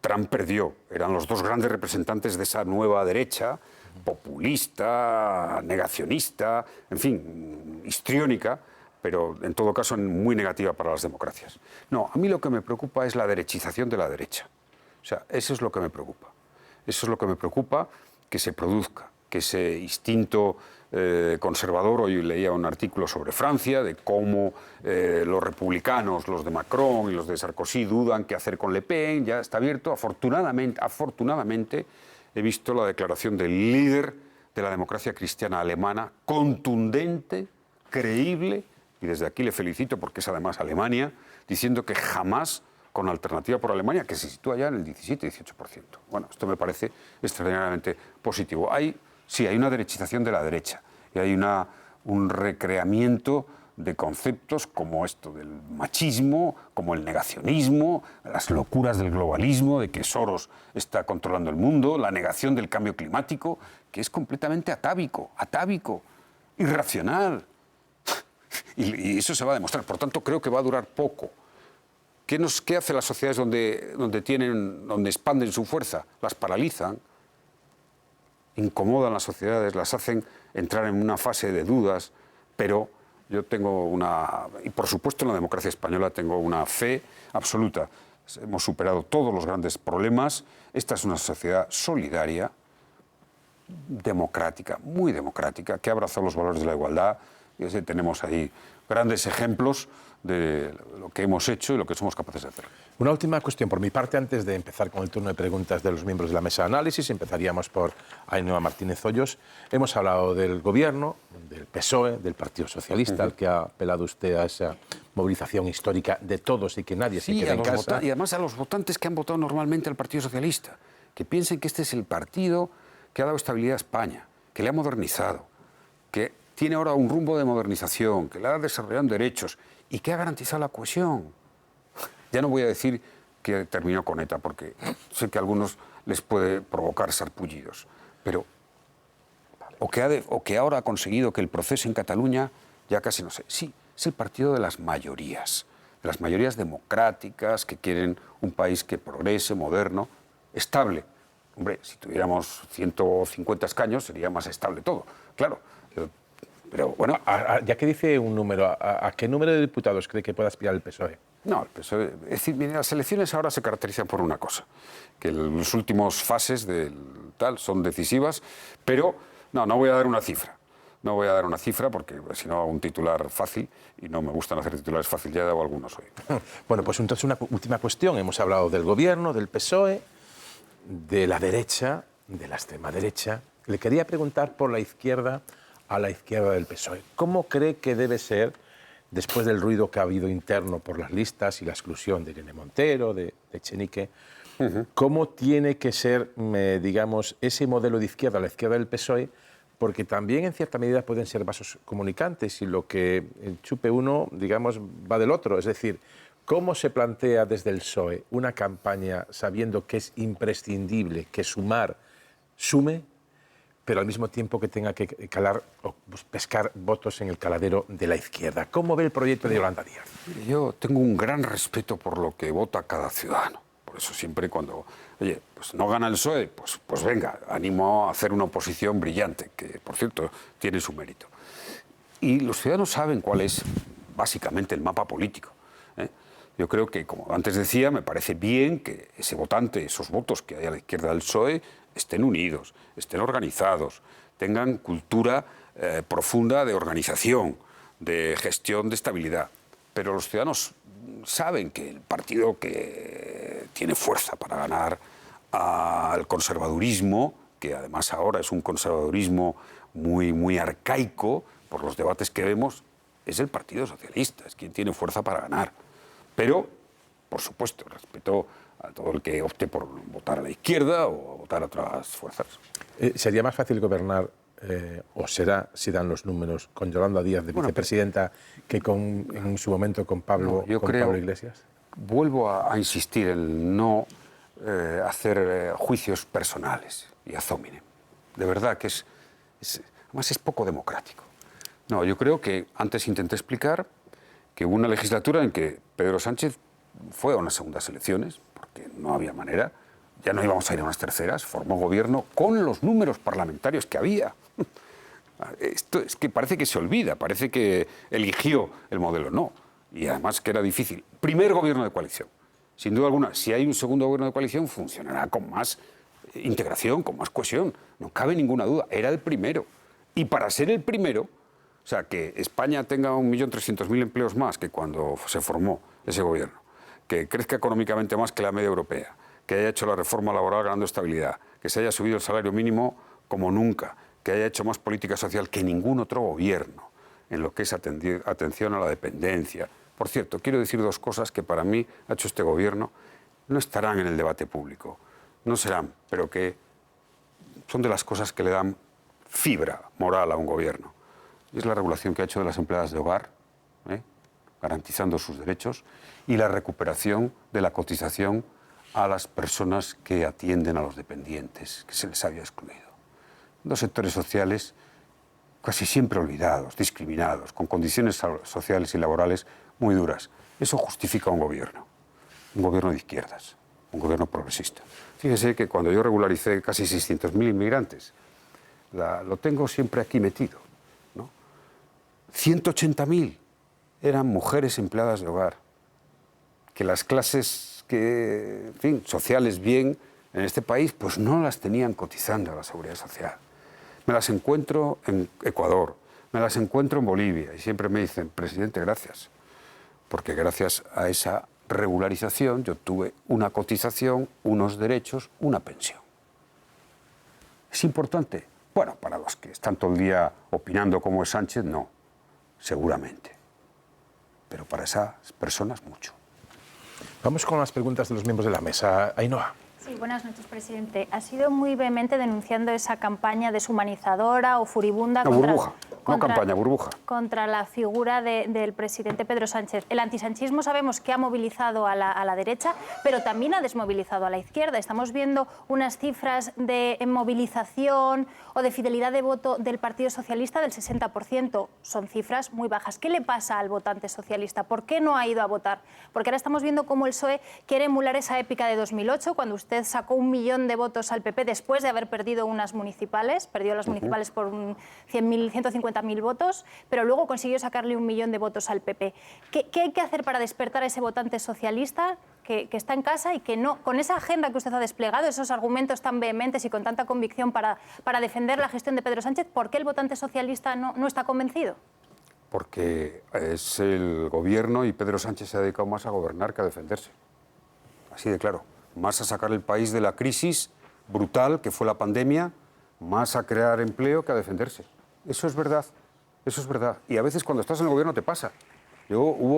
Trump perdió, eran los dos grandes representantes de esa nueva derecha, populista, negacionista, en fin, histriónica, pero en todo caso muy negativa para las democracias. No, a mí lo que me preocupa es la derechización de la derecha. O sea, eso es lo que me preocupa. Eso es lo que me preocupa que se produzca, que ese instinto conservador, hoy leía un artículo sobre Francia, de cómo los republicanos, los de Macron y los de Sarkozy dudan qué hacer con Le Pen, ya está abierto. Afortunadamente he visto la declaración del líder de la democracia cristiana alemana, contundente, creíble, y desde aquí le felicito porque es además Alemania, diciendo que jamás con Alternativa por Alemania, que se sitúa ya en el 17-18%. Bueno, esto me parece extraordinariamente positivo. Sí, hay una derechización de la derecha y hay un recreamiento de conceptos como esto del machismo, como el negacionismo, las locuras del globalismo, de que Soros está controlando el mundo, la negación del cambio climático, que es completamente atávico, irracional. Y eso se va a demostrar. Por tanto, creo que va a durar poco. ¿Qué hace las sociedades donde expanden su fuerza? Las paralizan, incomodan las sociedades, las hacen entrar en una fase de dudas, pero yo tengo y por supuesto en la democracia española tengo una fe absoluta. hemos superado todos los grandes problemas. Esta es una sociedad solidaria, democrática, muy democrática, que ha abrazado los valores de la igualdad. Tenemos ahí grandes ejemplos de lo que hemos hecho y lo que somos capaces de hacer. Una última cuestión por mi parte, antes de empezar con el turno de preguntas de los miembros de la mesa de análisis. Empezaríamos por Ainhoa Martínez Hoyos. Hemos hablado del Gobierno, del PSOE, del Partido Socialista, al que ha apelado usted a esa movilización histórica de todos y que nadie se quede en casa. Y además a los votantes que han votado normalmente al Partido Socialista, que piensen que este es el partido que ha dado estabilidad a España, que le ha modernizado, que tiene ahora un rumbo de modernización, que le ha desarrollado derechos y que ha garantizado la cohesión. Ya no voy a decir que terminó con ETA, porque sé que a algunos les puede provocar sarpullidos, pero o que ahora ha conseguido que el proceso en Cataluña, ya casi no sé, sí, es el partido de las mayorías democráticas que quieren un país que progrese, moderno, estable. Hombre, si tuviéramos 150 escaños sería más estable todo, claro. Pero bueno... Ya que dice un número, ¿a qué número de diputados cree que pueda aspirar el PSOE? No, el PSOE... Es decir, mire, las elecciones ahora se caracterizan por una cosa, que las últimas fases del tal son decisivas, pero no voy a dar una cifra. No voy a dar una cifra porque si no hago un titular fácil y no me gustan hacer titulares fáciles, ya he dado algunos hoy. Bueno, pues entonces una última cuestión. Hemos hablado del Gobierno, del PSOE, de la derecha, de la extrema derecha. Le quería preguntar por la izquierda, a la izquierda del PSOE. ¿Cómo cree que debe ser, después del ruido que ha habido interno por las listas y la exclusión de Irene Montero, de Echenique, cómo tiene que ser, digamos, ese modelo de izquierda, la izquierda del PSOE? Porque también en cierta medida pueden ser vasos comunicantes y lo que chupe uno, digamos, va del otro. Es decir, ¿cómo se plantea desde el PSOE una campaña sabiendo que es imprescindible que Sumar sume, pero al mismo tiempo que tenga que calar o pescar votos en el caladero de la izquierda? ¿Cómo ve el proyecto de Yolanda Díaz? Yo tengo un gran respeto por lo que vota cada ciudadano. Por eso siempre cuando, oye, pues no gana el PSOE, pues venga, animo a hacer una oposición brillante, que por cierto tiene su mérito. Y los ciudadanos saben cuál es básicamente el mapa político, ¿eh? Yo creo que, como antes decía, me parece bien que ese votante, esos votos que hay a la izquierda del PSOE, estén unidos, estén organizados, tengan cultura profunda de organización, de gestión, de estabilidad. Pero los ciudadanos saben que el partido que tiene fuerza para ganar al conservadurismo, que además ahora es un conservadurismo muy arcaico por los debates que vemos, es el Partido Socialista, es quien tiene fuerza para ganar. Pero, por supuesto, respeto a todo el que opte por votar a la izquierda o a votar a otras fuerzas. ¿Sería más fácil gobernar, o será, si dan los números, con Yolanda Díaz de vicepresidenta que en su momento con Pablo Iglesias? Vuelvo a insistir en no hacer juicios personales y ad hominem. De verdad que además es poco democrático. No, yo creo que antes intenté explicar que hubo una legislatura en que Pedro Sánchez fue a unas segundas elecciones, porque no había manera, ya no íbamos a ir a unas terceras, formó gobierno con los números parlamentarios que había. Esto es que parece que se olvida, parece que eligió el modelo, no. Y además que era difícil. Primer gobierno de coalición. Sin duda alguna, si hay un segundo gobierno de coalición, funcionará con más integración, con más cohesión. No cabe ninguna duda, era el primero. Y para ser el primero, o sea, que España tenga 1.300.000 empleos más que cuando se formó ese gobierno, que crezca económicamente más que la media europea, que haya hecho la reforma laboral ganando estabilidad, que se haya subido el salario mínimo como nunca, que haya hecho más política social que ningún otro gobierno en lo que es atención a la dependencia. Por cierto, quiero decir dos cosas que para mí ha hecho este gobierno, no estarán en el debate público, no serán, pero que son de las cosas que le dan fibra moral a un gobierno. Y es la regulación que ha hecho de las empleadas de hogar, garantizando sus derechos, y la recuperación de la cotización a las personas que atienden a los dependientes, que se les había excluido. Dos sectores sociales casi siempre olvidados, discriminados, con condiciones sociales y laborales muy duras. Eso justifica un gobierno de izquierdas, un gobierno progresista. Fíjese que cuando yo regularicé casi 600.000 inmigrantes, lo tengo siempre aquí metido, ¿no? 180.000 eran mujeres empleadas de hogar, que las clases que, en fin, sociales bien en este país, pues no las tenían cotizando a la Seguridad Social. Me las encuentro en Ecuador, me las encuentro en Bolivia y siempre me dicen, presidente, gracias, porque gracias a esa regularización yo tuve una cotización, unos derechos, una pensión. ¿Es importante? Bueno, para los que están todo el día opinando como es Sánchez, no, seguramente. Pero para esas personas, mucho. Vamos con las preguntas de los miembros de la mesa. Ainhoa. Sí, buenas noches, presidente. Ha sido muy vehemente denunciando esa campaña deshumanizadora o furibunda burbuja. Contra la figura del presidente Pedro Sánchez. El antisanchismo sabemos que ha movilizado a la derecha, pero también ha desmovilizado a la izquierda. Estamos viendo unas cifras de movilización o de fidelidad de voto del Partido Socialista del 60%. Son cifras muy bajas. ¿Qué le pasa al votante socialista? ¿Por qué no ha ido a votar? Porque ahora estamos viendo cómo el PSOE quiere emular esa épica de 2008, cuando usted sacó 1 millón de votos al PP después de haber perdido unas municipales, perdió las municipales por 150.000 votos, pero luego consiguió sacarle 1 millón de votos al PP. ¿Qué hay que hacer para despertar a ese votante socialista que está en casa y que no, con esa agenda que usted ha desplegado, esos argumentos tan vehementes y con tanta convicción para defender la gestión de Pedro Sánchez, ¿por qué el votante socialista no está convencido? Porque es el gobierno y Pedro Sánchez se ha dedicado más a gobernar que a defenderse. Así de claro. Más a sacar el país de la crisis brutal que fue la pandemia, más a crear empleo que a defenderse. Eso es verdad, eso es verdad. Y a veces cuando estás en el gobierno te pasa.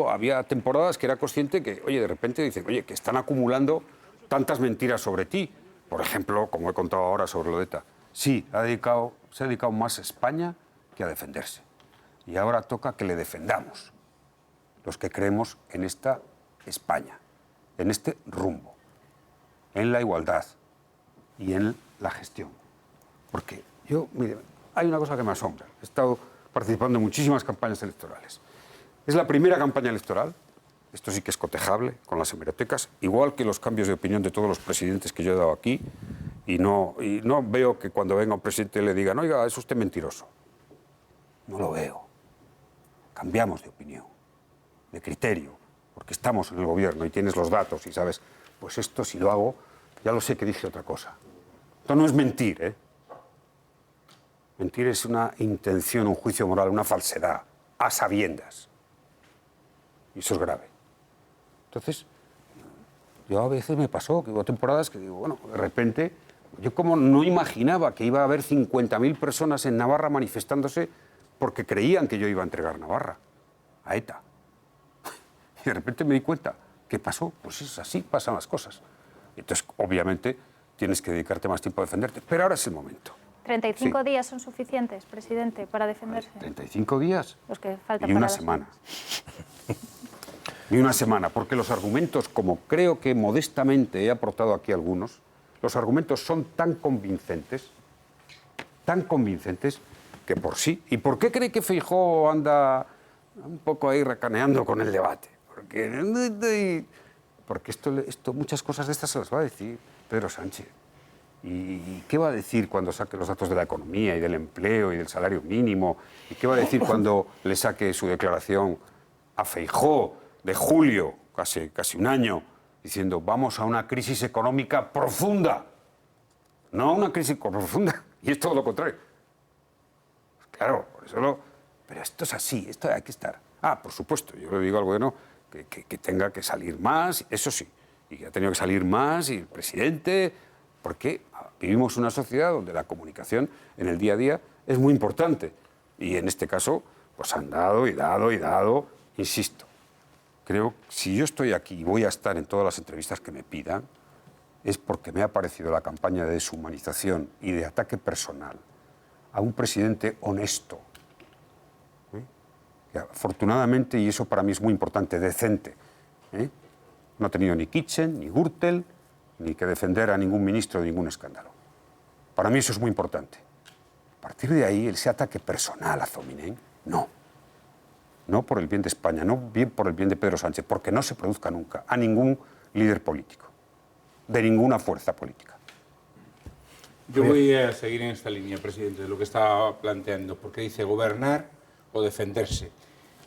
Había temporadas que era consciente que, oye, de repente dicen, oye, que están acumulando tantas mentiras sobre ti. Por ejemplo, como he contado ahora sobre lo de ETA. Sí, se ha dedicado más a España que a defenderse. Y ahora toca que le defendamos, los que creemos en esta España, en este rumbo, en la igualdad y en la gestión. Porque mire, hay una cosa que me asombra. He estado participando en muchísimas campañas electorales. Es la primera campaña electoral, esto sí que es cotejable con las hemerotecas, igual que los cambios de opinión de todos los presidentes que yo he dado aquí, y no veo que cuando venga un presidente le digan, oiga, es usted mentiroso. No lo veo. Cambiamos de opinión, de criterio, porque estamos en el gobierno y tienes los datos y sabes, pues esto si lo hago, ya lo sé que dije otra cosa. Esto no es mentir, ¿eh? Mentir es una intención, un juicio moral, una falsedad, a sabiendas. Y eso es grave. Entonces, yo a veces me pasó que hubo temporadas que digo, bueno, de repente, yo como no imaginaba que iba a haber 50.000 personas en Navarra manifestándose porque creían que yo iba a entregar Navarra a ETA. Y de repente me di cuenta, ¿qué pasó? Pues es así, pasan las cosas. Entonces, obviamente, tienes que dedicarte más tiempo a defenderte. Pero ahora es el momento. 35 días son suficientes, presidente, para defenderse. 35 días. Los que faltan y una semana. Y una semana, porque los argumentos, como creo que modestamente he aportado aquí algunos, los argumentos son tan convincentes, que por sí. ¿Y por qué cree que Feijóo anda un poco ahí recaneando con el debate? Porque esto muchas cosas de estas se las va a decir Pedro Sánchez. ¿Y qué va a decir cuando saque los datos de la economía y del empleo y del salario mínimo? ¿Y qué va a decir cuando le saque su declaración a Feijóo de julio, casi un año, diciendo vamos a una crisis económica profunda? No una crisis profunda, y es todo lo contrario. Pues claro, por eso pero esto es así, esto hay que estar. Por supuesto, yo le digo al gobierno que tenga que salir más, eso sí, y que ha tenido que salir más, y el presidente, porque vivimos una sociedad donde la comunicación en el día a día es muy importante. Y en este caso, pues han dado y dado y dado, insisto. Creo que si yo estoy aquí y voy a estar en todas las entrevistas que me pidan, es porque me ha parecido la campaña de deshumanización y de ataque personal a un presidente honesto, que afortunadamente, y eso para mí es muy importante, decente. No ha tenido ni Kitchen, ni Gürtel, ni que defender a ningún ministro de ningún escándalo. Para mí eso es muy importante. A partir de ahí, ese ataque personal a Zominen, no. No por el bien de España, no bien por el bien de Pedro Sánchez, porque no se produzca nunca a ningún líder político, de ninguna fuerza política. Yo voy a seguir en esta línea, presidente, de lo que estaba planteando, porque dice gobernar o defenderse.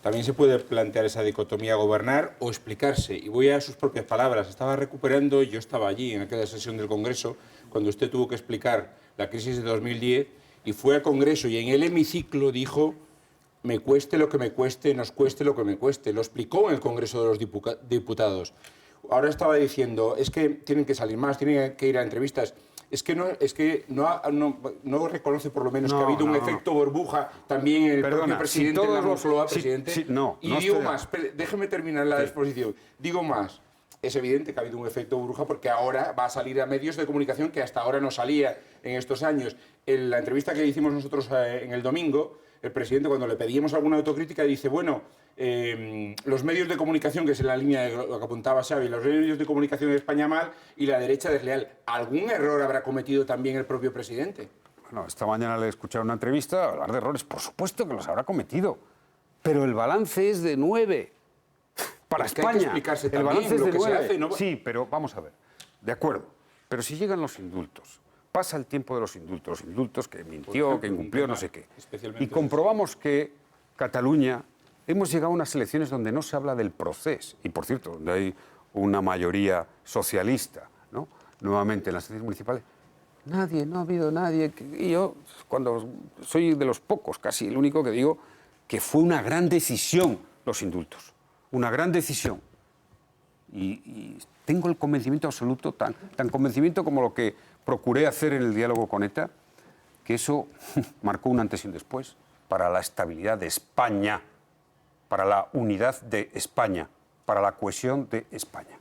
también se puede plantear esa dicotomía gobernar o explicarse. Y voy a sus propias palabras. Estaba recuperando, yo estaba allí en aquella sesión del Congreso, cuando usted tuvo que explicar la crisis de 2010, y fue al Congreso y en el hemiciclo dijo: me cueste lo que me cueste, nos cueste lo que me cueste. Lo explicó en el Congreso de los Diputados. Ahora estaba diciendo, es que tienen que salir más, tienen que ir a entrevistas. Es que no reconoce por lo menos que ha habido un efecto burbuja también en el propio presidente, en la Moncloa, presidente. Y digo más, déjeme terminar la exposición. Digo más, es evidente que ha habido un efecto burbuja porque ahora va a salir a medios de comunicación que hasta ahora no salía en estos años. En la entrevista que hicimos nosotros en el domingo, el presidente, cuando le pedíamos alguna autocrítica, dice, bueno, los medios de comunicación, que es en la línea de lo que apuntaba Xavi, los medios de comunicación de España mal y la derecha desleal. ¿Algún error habrá cometido también el propio presidente? Bueno, esta mañana le he escuchado una entrevista hablar de errores. Por supuesto que los habrá cometido, pero el balance es de 9 para España. Hay que explicarse el balance es de 9. Hace, ¿no? Sí, pero vamos a ver, de acuerdo, pero si llegan los indultos, pasa el tiempo de los indultos que mintió, que incumplió, no sé qué, y comprobamos que Cataluña, hemos llegado a unas elecciones donde no se habla del proceso, y por cierto, donde hay una mayoría socialista, ¿no? Nuevamente en las elecciones municipales. No ha habido nadie. Y yo, cuando soy de los pocos, casi el único que digo que fue una gran decisión los indultos. Una gran decisión. Y tengo el convencimiento absoluto, tan convencimiento como lo que procuré hacer en el diálogo con ETA, que eso marcó un antes y un después para la estabilidad de España, para la unidad de España, para la cohesión de España.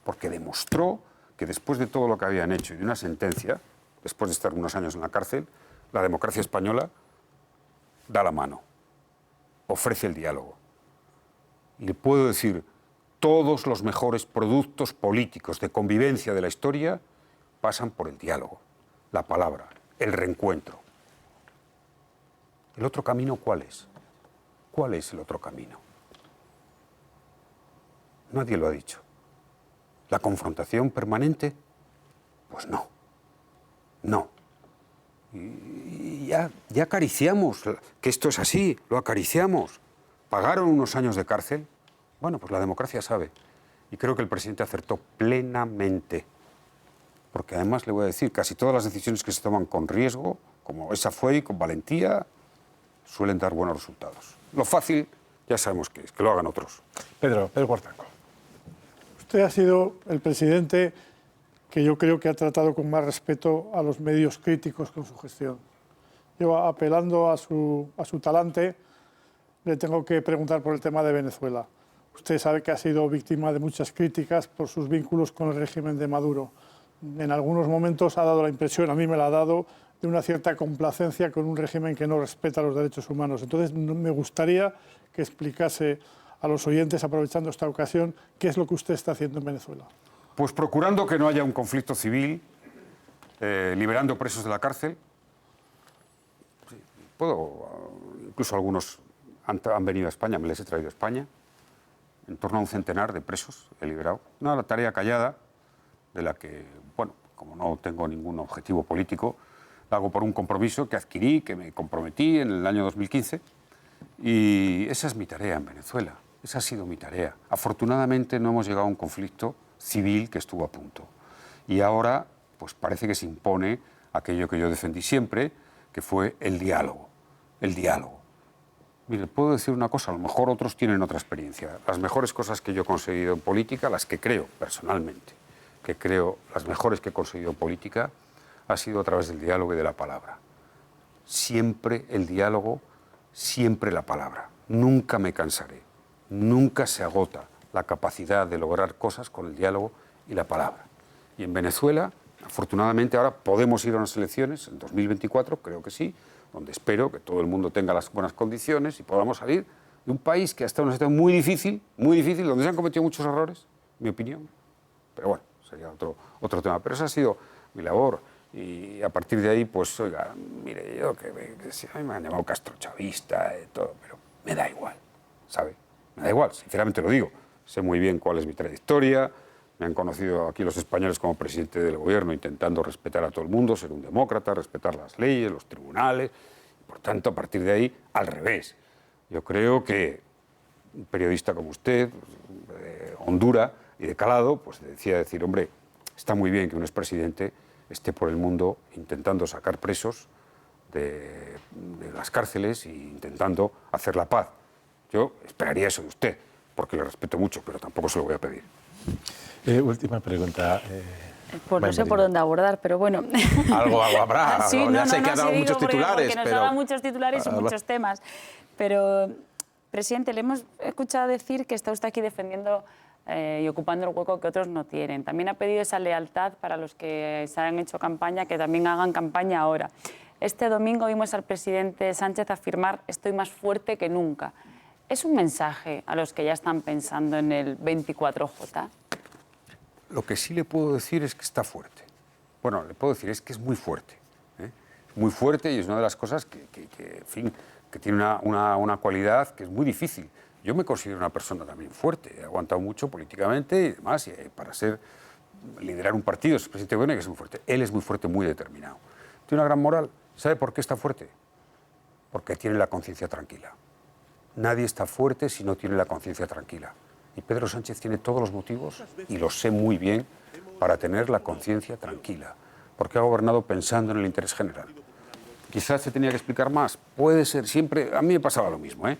Porque demostró que después de todo lo que habían hecho y de una sentencia, después de estar unos años en la cárcel, la democracia española da la mano, ofrece el diálogo. Y le puedo decir, todos los mejores productos políticos de convivencia de la historia pasan por el diálogo, la palabra, el reencuentro. ¿El otro camino cuál es? ¿Cuál es el otro camino? Nadie lo ha dicho. ¿La confrontación permanente? Pues no. No. Y ya acariciamos, que esto es así, lo acariciamos. ¿Pagaron unos años de cárcel? Bueno, pues la democracia sabe. Y creo que el presidente acertó plenamente. Porque además, le voy a decir, casi todas las decisiones que se toman con riesgo, como esa fue y con valentía, suelen dar buenos resultados. Lo fácil, ya sabemos que es, que lo hagan otros. Pedro Guartanco. Usted ha sido el presidente que yo creo que ha tratado con más respeto a los medios críticos con su gestión. Yo, apelando a su talante, le tengo que preguntar por el tema de Venezuela. Usted sabe que ha sido víctima de muchas críticas por sus vínculos con el régimen de Maduro. En algunos momentos ha dado la impresión, a mí me la ha dado, de una cierta complacencia con un régimen que no respeta los derechos humanos. Entonces, me gustaría que explicase a los oyentes, aprovechando esta ocasión, qué es lo que usted está haciendo en Venezuela. Pues procurando que no haya un conflicto civil, liberando presos de la cárcel. Sí, incluso algunos han venido a España, me les he traído a España, en torno a un centenar de presos he liberado. Una tarea callada, de la que, bueno, como no tengo ningún objetivo político, la hago por un compromiso que adquirí, que me comprometí en el año 2015, y esa es mi tarea en Venezuela, esa ha sido mi tarea. Afortunadamente no hemos llegado a un conflicto civil que estuvo a punto. Y ahora, pues parece que se impone aquello que yo defendí siempre, que fue el diálogo. El diálogo. Mire, puedo decir una cosa, a lo mejor otros tienen otra experiencia. Las mejores cosas que yo he conseguido en política, las que creo personalmente, que creo las mejores que he conseguido en política, ha sido a través del diálogo y de la palabra. Siempre el diálogo, siempre la palabra. Nunca me cansaré, nunca se agota la capacidad de lograr cosas con el diálogo y la palabra. Y en Venezuela, afortunadamente ahora podemos ir a unas elecciones en 2024, creo que sí, donde espero que todo el mundo tenga las buenas condiciones y podamos salir de un país que ha estado en una situación muy difícil, donde se han cometido muchos errores, en mi opinión. Pero bueno, sería otro tema. Pero esa ha sido mi labor. Y a partir de ahí, pues, oiga, mire, yo que a mí me han llamado castrochavista y todo, pero me da igual, ¿sabe? Me da igual, sinceramente lo digo. Sé muy bien cuál es mi trayectoria. Me han conocido aquí los españoles como presidente del gobierno, intentando respetar a todo el mundo, ser un demócrata, respetar las leyes, los tribunales. Por tanto, a partir de ahí, al revés. Yo creo que un periodista como usted, de hondura y de calado, pues decir, hombre, está muy bien que un expresidente esté por el mundo intentando sacar presos de las cárceles e intentando hacer la paz. Yo esperaría eso de usted, porque le respeto mucho, pero tampoco se lo voy a pedir. Última pregunta. Pues no sé por dónde abordar, pero bueno. Algo habrá. Sí, ya sé que ha dado muchos titulares. Porque nos ha dado muchos titulares y muchos temas. Pero, presidente, le hemos escuchado decir que está usted aquí defendiendo y ocupando el hueco que otros no tienen. También ha pedido esa lealtad para los que se han hecho campaña, que también hagan campaña ahora. Este domingo vimos al presidente Sánchez afirmar: estoy más fuerte que nunca. ¿Es un mensaje a los que ya están pensando en el 24J? Lo que sí le puedo decir es que está fuerte. Bueno, le puedo decir es que es muy fuerte. Es muy fuerte y es una de las cosas que en fin, que tiene una cualidad que es muy difícil. Yo me considero una persona también fuerte. He aguantado mucho políticamente y demás. Y para liderar un partido, es presidente de gobierno, que es muy fuerte. Él es muy fuerte, muy determinado. Tiene una gran moral. ¿Sabe por qué está fuerte? Porque tiene la conciencia tranquila. Nadie está fuerte si no tiene la conciencia tranquila. Y Pedro Sánchez tiene todos los motivos, y lo sé muy bien, para tener la conciencia tranquila, porque ha gobernado pensando en el interés general. Quizás se tenía que explicar más, puede ser, siempre, a mí me pasaba lo mismo, ¿eh?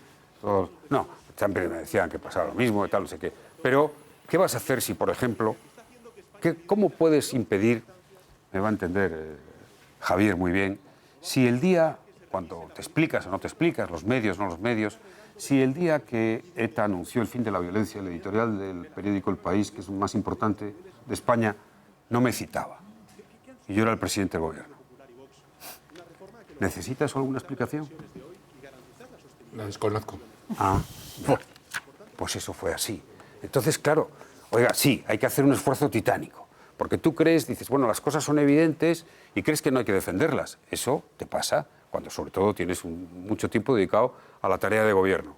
No, siempre me decían que pasaba lo mismo y tal, no sé qué. Pero, ¿qué vas a hacer si, por ejemplo, cómo puedes impedir, me va a entender Javier muy bien, si el día, cuando te explicas o no te explicas, los medios, no los medios, si el día que ETA anunció el fin de la violencia, el editorial del periódico El País, que es el más importante de España, no me citaba, y yo era el presidente del gobierno. ¿Necesita eso alguna explicación? La desconozco. Ah, pues eso fue así. Entonces, claro, oiga, sí, hay que hacer un esfuerzo titánico, porque tú dices, bueno, las cosas son evidentes y crees que no hay que defenderlas. Eso te pasa cuando sobre todo tienes mucho tiempo dedicado a la tarea de gobierno.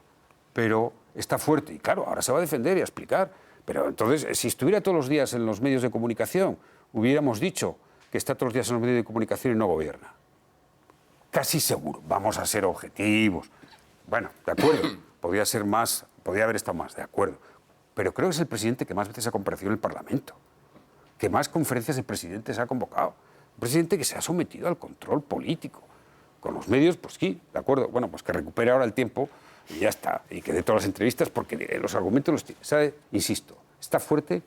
Pero está fuerte y claro, ahora se va a defender y a explicar. Pero entonces, si estuviera todos los días en los medios de comunicación, hubiéramos dicho que está todos los días en los medios de comunicación y no gobierna. Casi seguro, vamos a ser objetivos. Bueno, de acuerdo, podría haber estado más, de acuerdo. Pero creo que es el presidente que más veces ha comparecido en el Parlamento, que más conferencias de presidentes ha convocado. Un presidente que se ha sometido al control político. Con los medios, pues sí, de acuerdo. Bueno, pues que recupere ahora el tiempo y ya está. Y que dé todas las entrevistas porque los argumentos los tiene. ¿Sabe? Insisto, está fuerte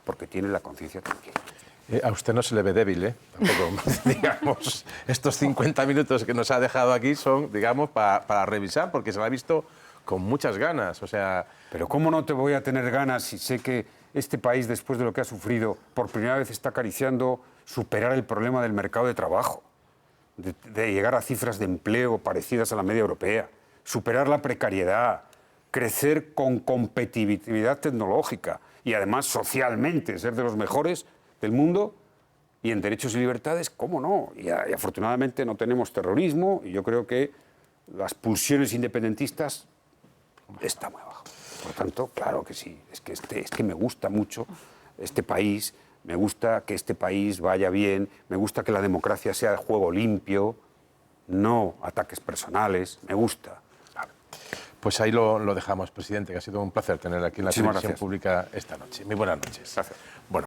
porque tiene la conciencia tranquila. A usted no se le ve débil, ¿eh? Tampoco, digamos, estos 50 minutos que nos ha dejado aquí son, digamos, para revisar, porque se lo ha visto con muchas ganas, o sea... Pero ¿cómo no te voy a tener ganas si sé que este país, después de lo que ha sufrido, por primera vez está acariciando superar el problema del mercado de trabajo, de llegar a cifras de empleo parecidas a la media europea, superar la precariedad, crecer con competitividad tecnológica y además socialmente ser de los mejores del mundo y en derechos y libertades? ¿Cómo no? Y afortunadamente no tenemos terrorismo y yo creo que las pulsiones independentistas están muy abajo. Por tanto, claro que sí, es que me gusta mucho este país, me gusta que este país vaya bien, me gusta que la democracia sea de juego limpio, no ataques personales, me gusta. Pues ahí lo dejamos, presidente, que ha sido un placer tener aquí en la televisión pública esta noche. Muy buenas noches. Gracias. Bueno.